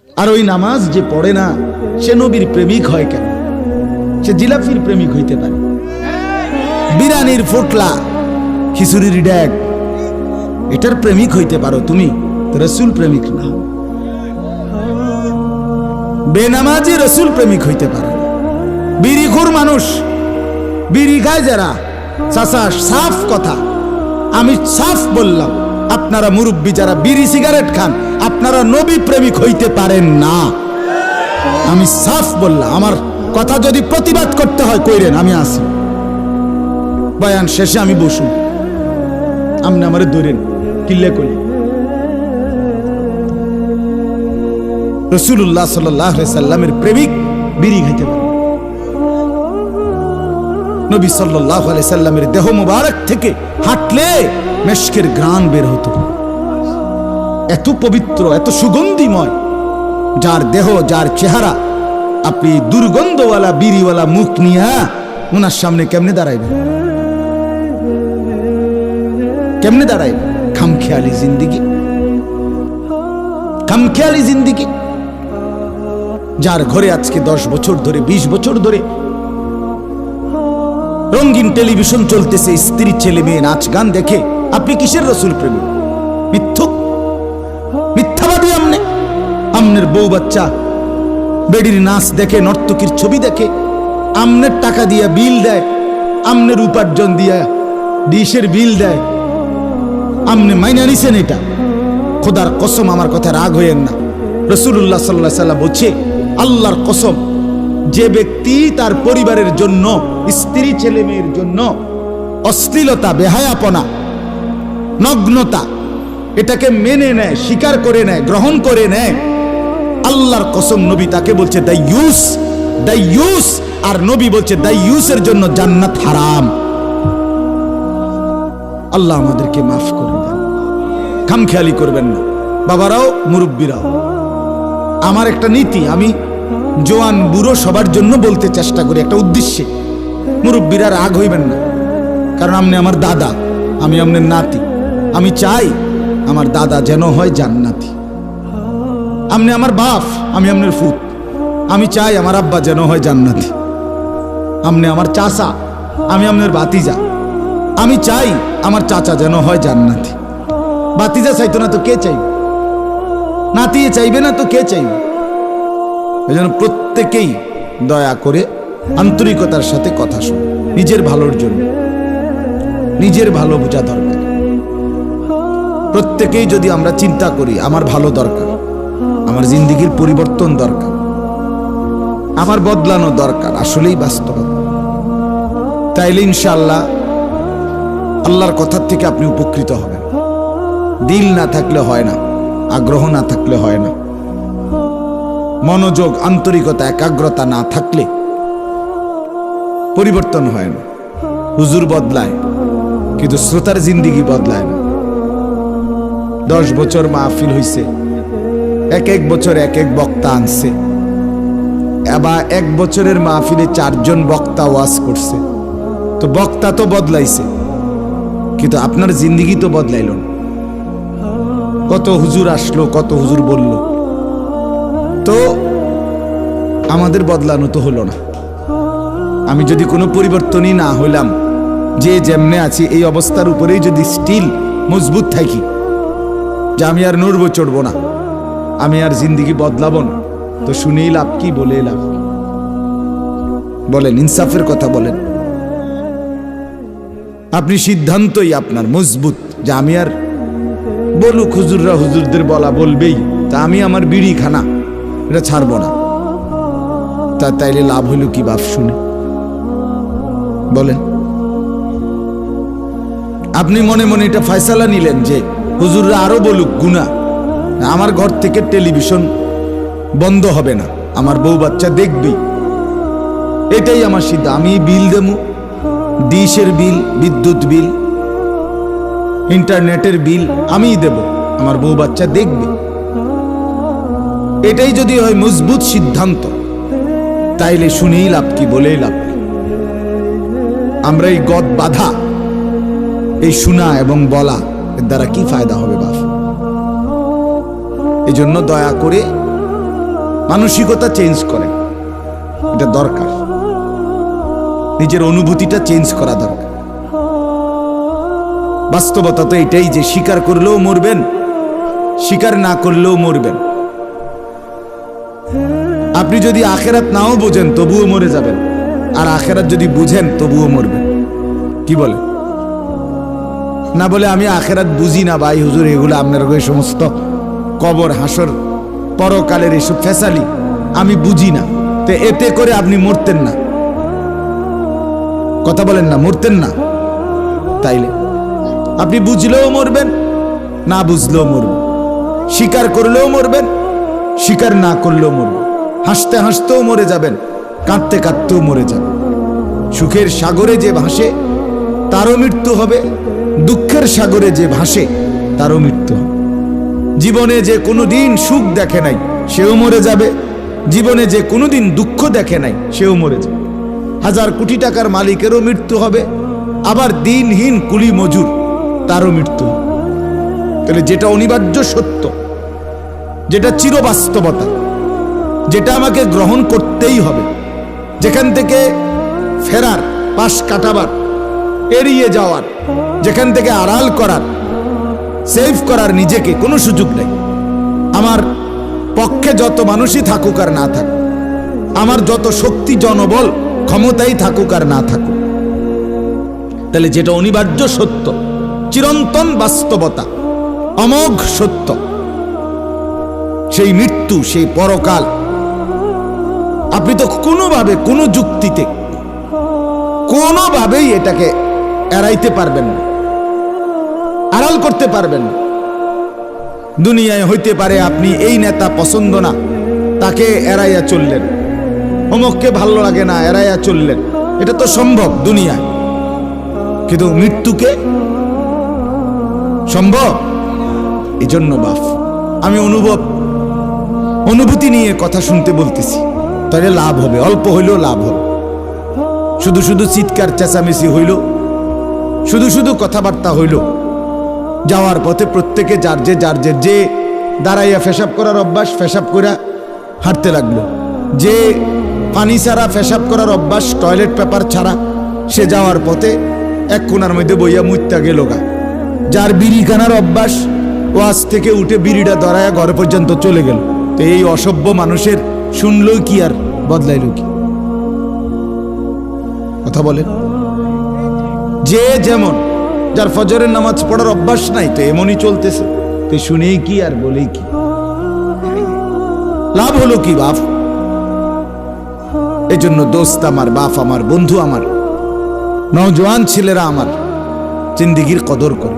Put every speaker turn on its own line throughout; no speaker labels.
আর ওই নামাজ যে পড়ে না সে নবীর প্রেমিক হয় কেন? সে জিলাপির প্রেমিক হইতে পারে, বিরানির ফোটলা, খিচুড়ির ড্যাগ, এটার প্রেমিক হইতে পারো তুমি, রসুল প্রেমিক না। বেনামাজি রসুল প্রেমিক হইতে পারে। বিড়িখোর মানুষ, বিড়ি খায় যারা, চাচা সাফ কথা, আমি সাফ বললাম, আপনারা মুরব্বী যারা বিড়ি সিগারেট খান, আপনারা নবী প্রেমিক হইতে পারেন না। আমি সাফ বললাম, আমার কথা যদি প্রতিবাদ করতে হয় কইরেন, আমি আসি, বয়ান শেষে আমি বসুন, আপনি আমারে ধরেন কিল্লে করি। রাসূলুল্লাহ সাল্লাল্লাহু আলাইহি সাল্লামের প্রেমিক বিড়ি খাইতে পারে। নবী সাল্লাল্লাহু আলাইহি সাল্লামের দেহ মুবারক থেকে হাঁটলে মেশকের ঘ্রাণ বের হতো। এত পবিত্র, এত সুগন্ধিময় যার দেহ, যার চেহারা, আপনি দুর্গন্ধওয়ালা বিড়িওয়ালা মুখ নিয়ে ওনার সামনে কেমনে দাঁড়াইবেন? কেমনে দাঁড়াইবেন? খামখেয়ালি জিন্দিগি, খামখেয়ালি জিন্দিগি। যার ঘরে আজকে 10 বছর ধরে, 20 বছর ধরে রঙিন টেলিভিশন চলতেছে, স্ত্রী ছেলে মেয়ে নাচ গান দেখে, আপনি কিসের রসুল প্রেমিক? মিথ্যুক, মিথ্যাবাদী। আমনের বউ বাচ্চা বেডির নাচ দেখে, নর্তকীর ছবি দেখে, আমনের টাকা দিয়া বিল দেয়, আমনের উপার্জন দিয়া ডিশের বিল দেয়, আমনে মাইনা নিছেন এটা। খোদার কসম, আমার কথা রাগ হইয়েন না, রাসূলুল্লাহ সাল্লাল্লাহু আলাইহি সাল্লাম বলছে, আল্লাহর কসম, যে ব্যক্তি তার পরিবারের জন্য, স্ত্রী ছেলে মেয়ের জন্য অশ্লীলতা, বেহায়াপনা, নগ্নতা এটাকে মেনে নেয়, স্বীকার করে নেয়, গ্রহণ করে নেয়, আল্লাহর কসম নবী তাকে বলছে দাইয়ুস, দাইয়ুস। আর নবী বলছে দাইয়ুসের জন্য জান্নাত হারাম। আল্লাহ আমাদেরকে মাফ করে দেন। খামখেয়ালি করবেন না, বাবারাও মুরব্বীরাও। আমার একটা নীতি, আমি জোয়ান বুড়ো সবার জন্য বলতে চেষ্টা করি একটা উদ্দেশ্যে। মুরব্বীরা রাগ হইবেন না, কারণ আপনি আমার দাদা, আমি আপনার নাতি। আমি চাই আমার দাদা যেন হয় জান্নাতি। আপনি আমার বাপ, আমি আপনার ফুত। আমি চাই আমার আব্বা যেন হয় জান্নাতি। আপনি আমার চাচা, আমি আপনার ভাতিজা। আমি চাই আমার চাচা যেন হয় জান্নাতি। ভাতিজা চাইতো না তো কে চাইবে? নাতি চাইবে না তো কে চাইবে? এই জন্য প্রত্যেকেই দয়া করে আন্তরিকতার সাথে কথা শুনুন, নিজের ভালোর জন্য। নিজের ভালো বোঝা দরকার। প্রত্যেকেই যদি আমরা চিন্তা করি আমার ভালো দরকার, আমার জিন্দিগির পরিবর্তন দরকার, আমার বদলানো দরকার, আসলেই বাস্তব, তাইলে ইনশাআল্লাহ আল্লাহর কথার থেকে আপনি উপকৃত হবেন। দিল না থাকলে হয় না, আগ্রহ না থাকলে হয় না, মনোযোগ, আন্তরিকতা, একাগ্রতা না থাকলে পরিবর্তন হয় না। হুজুর বদলায় কিন্তু শ্রোতার জিন্দিগি বদলায় না। 10 বছর মাহফিল হইছে, এক এক বছর এক এক বক্তা আনছে, এবার 1 বছরের মাহফিলে 4 জন বক্তা ওয়াজ করছে। তো বক্তা তো বদলাইছে, কিন্তু আপনার জিন্দিগি তো বদলাইল না। কত হুজুর আসলো, কত হুজুর বলল, তো আমাদের বদলানো তো হলো না। আমি যদি কোনো পরিবর্তনই না হইলাম, যে যেমনে আছি এই অবস্থার উপরেই যদি স্টিল মজবুত থাকি যে আমি আর নড়বো চড়বো না, আমি আর জিন্দিগি বদলাবো না, তো শুনেই লাভ কি, বলে লাভ কি? বলেন, ইনসাফের কথা বলেন। আপনি সিদ্ধান্তই আপনার মজবুত যে আমি আর বলুক হুজুররা, হুজুরদের বলা বলবেই, তা আমি আমার বিড়ি খানা এটা ছাড়বো না। তাইলে লাভ হইল কি বাপ শুনে? বলেন। আপনি মনে মনে এটা ফয়সালা নিলেন যে হুজুররা আরো বলুক, গুনাহ, আমার ঘর থেকে টেলিভিশন বন্ধ হবে না, আমার বউ বাচ্চা দেখবেই, এটাই আমার সিদ্ধান্ত। আমি বিল দেবো, ডিশের বিল, বিদ্যুৎ বিল, ইন্টারনেটের বিল আমিই দেব, আমার বউ বাচ্চা দেখবে। এটাই যদি হয় মজবুত সিদ্ধান্ত, তাইলে শুনেই লাভ কি, বলেই লাভ কি? আমরা এই গদ বাধা, এই শোনা এবং বলা, এর দ্বারা কি ফায়দা হবে বাপ? এই জন্য দয়া করে মানসিকতা চেঞ্জ করেন, এটা দরকার। নিজের অনুভূতিটা চেঞ্জ করা দরকার। বাস্তবতা তো এটাই যে স্বীকার করলেও মরবেন, স্বীকার না করলেও মরবেন। আপনি যদি আখেরাত নাও বোঝেন তবুও মরে যাবেন, আর আখেরাত যদি বুঝেন তবুও মরবেন। কি বলে না বলে আমি আখেরাত বুঝি না ভাই হুজুর, এগুলো আপনার ওই সমস্ত কবর হাসর পরকালের এসব ফেসালি আমি বুঝি না, তো এতে করে আপনি মরতেন না। কথা বলেন না, মরতেন না। তাইলে আপনি বুঝলেও মরবেন, না বুঝলেও মরবেন, স্বীকার করলেও মরবেন, স্বীকার না করলেও মরবেন। হাসতে হাসতেও মরে যাবেন, কাঁদতে কাঁদতেও মরে যাবেন। সুখের সাগরে যে ভাসে তারও মৃত্যু হবে, দুঃখের সাগরে যে ভাসে তারও মৃত্যু হবে। জীবনে যে কোনোদিন সুখ দেখে নাই সেও মরে যাবে, জীবনে যে কোনোদিন দুঃখ দেখে নাই সেও মরে যাবে। হাজার কোটি টাকার মালিকেরও মৃত্যু হবে, আবার দিনহীন কুলি মজুর তারও মৃত্যু হবে। তাহলে যেটা অনিবার্য সত্য, যেটা চিরবাস্তবতা, যেটা আমাকে গ্রহণ করতেই হবে, যেখান থেকে ফেরার, পাশ কাটাবার, এড়িয়ে যাওয়ার, যেখান থেকে আড়াল করার, সেভ করার নিজেকে কোনো সুযোগ নেই। আমার পক্ষে যত মানুষই থাকুক আর না থাকুক, আমার যত শক্তি জনবল ক্ষমতাই থাকুক আর না থাকুক, তাহলে যেটা অনিবার্য সত্য, চিরন্তন বাস্তবতা, অমোঘ সত্য, সেই মৃত্যু, সেই পরকাল, আপনি তো কোনোভাবে কোনো যুক্তিতে কোনোভাবেই এটাকে এড়াইতে পারবেন না, আড়াল করতে পারবেন না। দুনিয়ায় হইতে পারে আপনি এই নেতা পছন্দ না, তাকে এড়াইয়া চললেন, অমুককে ভালো লাগে না এড়াইয়া চললেন, এটা তো সম্ভব দুনিয়ায়। কিন্তু মৃত্যুকে সম্ভব? এই জন্য বাপ আমি অনুভূতি নিয়ে কথা শুনতে বলতেছি, তাহলে লাভ হবে, অল্প হইলেও লাভ হবে। শুধু শুধু চিৎকার চেঁচামেচি হইল, শুধু শুধু কথাবার্তা হইল, যাওয়ার পথে প্রত্যেকে যার যে দাঁড়াইয়া পেশাব করার অভ্যাস, পেশাব করে হাঁটতে লাগলো। যে পানি ছাড়া পেশাব করার অভ্যাস, টয়লেট পেপার ছাড়া, সে যাওয়ার পথে এক কোণার মধ্যে বইয়া মুইত্যা গেল গা। যার বিড়ি খানার অভ্যাস, ওয়াজ থেকে উঠে বিড়িটা ধরায়া ঘর পর্যন্ত চলে গেল। তো এই অসভ্য মানুষের শুনলো কি আর বদলাইল কি? কথা বলেন। যে যেমন, যার ফজরের নামাজ পড়ার অভ্যাস নাই, তো এমনই চলতেছে, তো শুনেই কি আর বলেই কি? লাভ হলো কি বাপ? এই জন্য দোস্ত আমার, বাপ আমার, বন্ধু আমার, নওজোয়ান ছেলেরা আমার, জিন্দিগির কদর করে,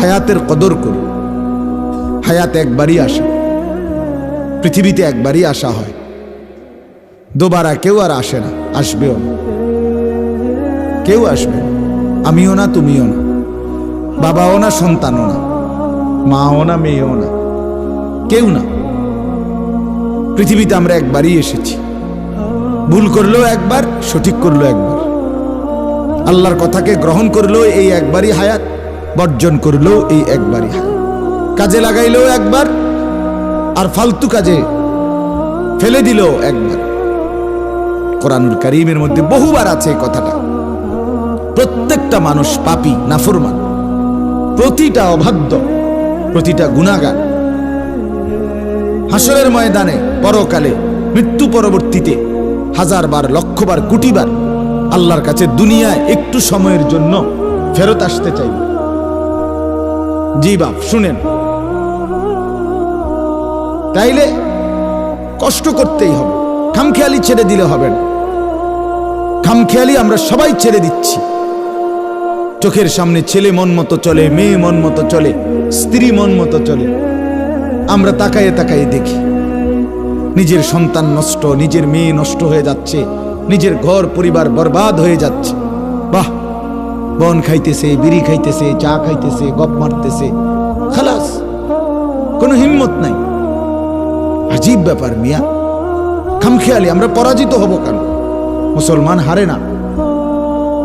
হায়াতের কদর করে। হায়াত একবারই আসে, পৃথিবীতে একবারই আসা হয়, দুবারা কেউ আর আসে না, আসবেও না, কেউ আসবে না। আমিও না, তুমিও না, বাবাও না, সন্তানও না, মাও না, মেয়েও না, কেউ না। পৃথিবীতে আমরা একবারই এসেছি, ভুল করলেও একবার, সঠিক করলেও একবার, আল্লাহর কথাকে গ্রহণ করলেও এই একবারই হায়াত, বর্জন করলেও এই একবারই হায়াত, কাজে লাগাইলেও একবার, আর ফালতু কাজে ফেলে দিলেও একবার। কোরআনুল কারীমের মধ্যে বহুবার আছে এই কথাটা। প্রত্যেকটা মানুষ পাপী, নাফরমান, প্রতিটা অবাধ্য, প্রতিটা গুনাহগার। হাসরের ময়দানে, পরকালে, মৃত্যু পরবর্তীতে হাজারবার, লক্ষবার, কোটিবার আল্লাহর কাছে দুনিয়ায় একটু সময়ের জন্য ফেরত আসতে চাই। জি বাপ শুনেন, তাইলে কষ্ট করতেই হবে, খামখেয়ালি ছেড়ে দিলে হবে না। খামখেয়ালি আমরা সবাই ছেড়ে দিচ্ছি। চোখের সামনে ছেলে মন মতো চলে, মেয়ে মন মতো চলে, স্ত্রী মন মতো চলে, আমরা তাকায়ে তাকায়ে দেখি নিজের সন্তান নষ্ট, নিজের মেয়ে নষ্ট হয়ে যাচ্ছে, নিজের ঘর পরিবার বরবাদ হয়ে যাচ্ছে। বাহ, বন খাইতেছে, বিড়ি খাইতেছে, চা খাইতেছে, গপ মারতেছে, খালাস, কোনো হিম্মত নাই। আজীব ব্যাপার মিয়া, খামখেয়ালি। আমরা পরাজিত হব কেন? মুসলমান হারে না,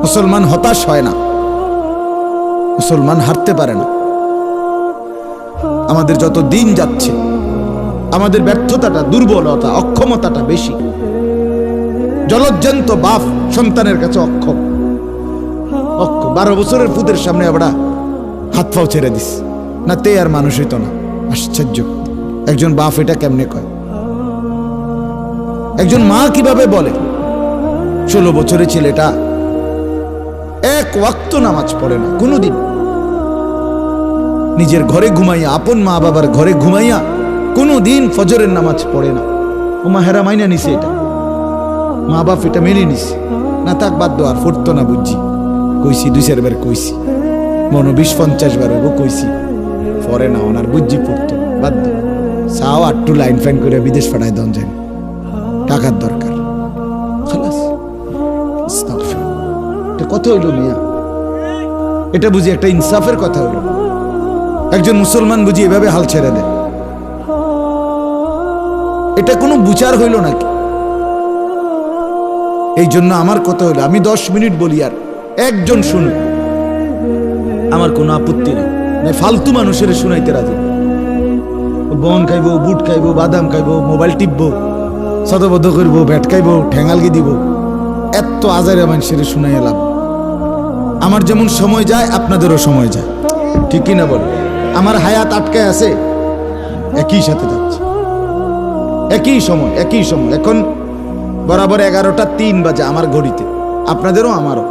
মুসলমান হতাশ হয় না, মুসলমান হারতে পারে না। আমাদের যত দিন যাচ্ছে আমাদের ব্যর্থতাটা, দুর্বলতা, অক্ষমতাটা বেশি। জলজ্জান্ত বাপ সন্তানের কাছে অক্ষম। 12 বছরের পুতের সামনে আমরা হাত পাও ছেড়ে দিস না, তে আর মানুষ হইতো না। আশ্চর্য, একজন বাপ এটা কেমনে কয়? একজন মা কিভাবে বলে 16 বছরের ছেলেটা এক ওয়াক্ত নামাজ পড়ে না কোনোদিন, নিজের ঘরে ঘুমাইয়া, আপন মা বাবার ঘরে ঘুমাইয়া কোনোদিন ফজরের নামাজ পড়ে না। ও মা হেরা মাইনা নিছে, এটা মা বাপ এটা মেনে নিছে না, তাক বাদ দো, আর ফুটতো না বুঝছি। কইছি 2-4 বার কইছি, মনো 20-50 বার হবো কইছি, পরে না ওনার বুঝছি পড়তো, বাদ দো। চাও আটটু লাইন ফাইন করে বিদেশ পাঠায় দন যায়, টাকার দরকার, খালাস। এটা কথা হইল মিয়া? এটা বুঝি একটা ইনসাফের কথা হইল? একজন মুসলমান বুঝি এভাবে হাল ছেড়ে দেয়? এটা কোনো বিচার হইল নাকি? এই জন্য আমার কথা হইলো, আমি 10 মিনিট বলি আর একজন শুনে, আমার কোনো আপত্তি নেই। ফালতু মানুষের শুনাইতে রাজি। বন খাইবো, বুট খাইবো, বাদাম খাইবো, মোবাইল টিপবো, শতবদ্ধ করবো, ব্যাট খাইবো, ঠেঙ্গালগি দিব, এত আজারে মানুষের শুনাই এলাম। আমার যেমন সময় যায় আপনাদেরও সময় যায়, ঠিক কিনা বল? আমার হায়াত আটকায় আছে, একই সাথে যাচ্ছে, একই সময়। এখন বরাবর 11:03 বাজে আমার ঘড়িতে, আপনাদেরও আমারও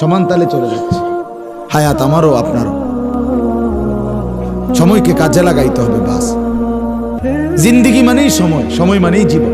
সমান তালে চলে যাচ্ছে। হায়াত আমারও আপনারও। সময়কে কাজে লাগাইতে হবে বাস। জিন্দিগি মানেই সময়, সময় মানেই জীবন।